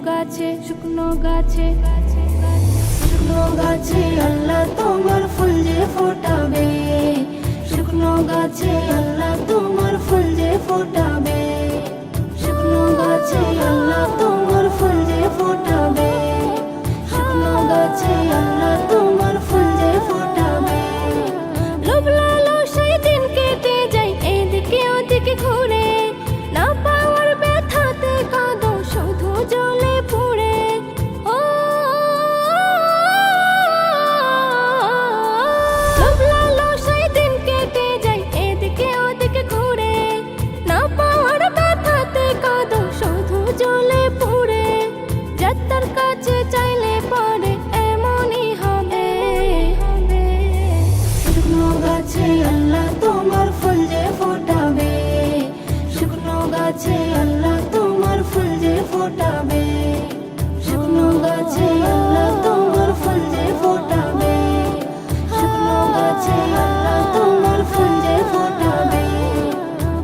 গাছে শুকনো গাছে শুকনো গাছে আল্লাহ তোমার ফুল যে ফোটাবে, শুকনো গাছে আল্লাহ তোমার ফুল যে ফোটাবে, শুকনো গাছে আল্লাহ তোমার ফুল যে ফোটাবে, শুকনো গাছে আল্লাহ তোমার ফুল যে ফোটাবে। লোভ লালসায় দিন কেটে যায় এদিকে ওদিকে ঘুরে, না পাওয়ার ব্যথাতে কাঁদো শুধু জলে পুড়ে। ও লোভ লালসায় দিন কেটে যায় এদিকে ওদিকে ঘুরে, না পাওয়ার ব্যথাতে কাঁদো শুধু জলে পুড়ে। যাত্রার কাছে চাইলে পরে এমনই হবে, শুকনো গাছে আল্লাহ তোমার ফুল যে ফোটাবে, শুকনো গাছে আল্লাহ তোমার ফুল যে ফোটাবে, শুকনো গাছে আল্লাহ তোমার ফুল যে ফোটাবে, শুকনো গাছে আল্লাহ তোমার ফুল যে ফোটাবে।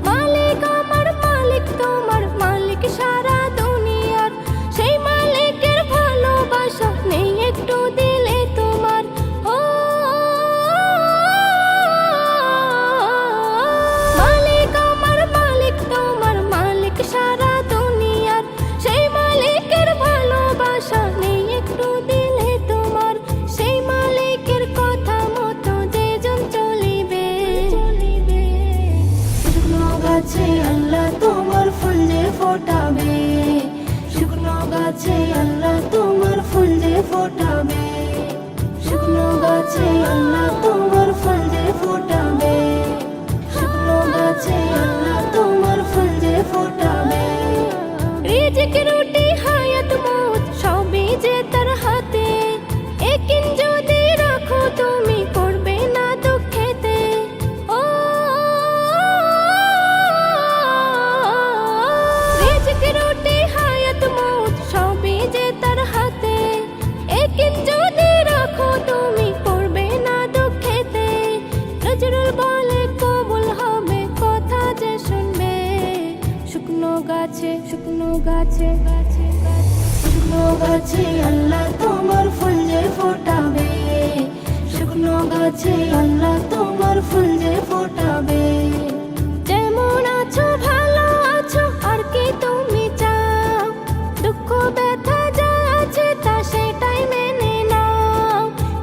মালিক আমার মালিক তোমার মালিক সারা দুনিয়ার, সেই মালিকের ভালোবাসা নেই একটু দিলে তোমার। ও মালিক আমার মালিক তোমার মালিক সারা দুনিয়ার, সেই মালিকের ভালোবাসা নেই একটু দিলে তোমার। সেই মালিকের কথা মতো যেজন চলিবে, শুকনো গাছে আল্লাহ তোমার ফুল যে ফোটাবে, শুকনো গাছে আল্লাহ তোমার ফুল যে ফোটাবে, শুকনো গাছে আল্লাহ তোমার ফুল যে ফোটাবে, শুকনো গাছে আল্লাহ তোমার ফুল যে ফোটাবে। রিজিক রুটি হায়াত মউত সবই যে তার হাতে, একিন যদি রাখো তুমি পড়বে না দুঃখেতে। ও রিজিক রুটি হায়াত মউত সবই যে তার হাতে, একিন যদি রাখো তুমি পড়বে না দুঃখেতে। নজরুল বলে কবুল হবে কথা যে শুনবে, শুকনো গাছে শুকনো গাছে শুকনো গাছে আল্লাহ তোমার ফুল যে ফোটাবে, শুকনো গাছে আল্লাহ তোমার ফুল যে ফোটাবে। যেমন আছো ভালো আছো আর কি তুমি চাও, দুঃখ ব্যথা যা আছে তা সেটাই মেনে নাও,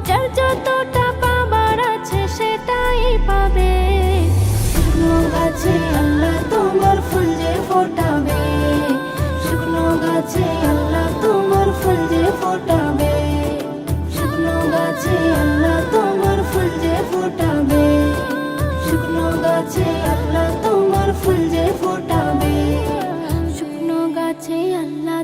যার যতটা পাবার আছে সেটাই পাবে। শুকনো গাছে আল্লাহ তোমার ফুল যে ফোটাবে, শুকনো গাছে আল্লাহ তোমার ফুল যে ফোটাবে, শুকনো গাছে আল্লাহ তোমার ফুল যে ফোটাবে, শুকনো গাছে আল্লাহ তোমার ফুল যে ফোটাবে, শুকনো গাছে আল্লাহ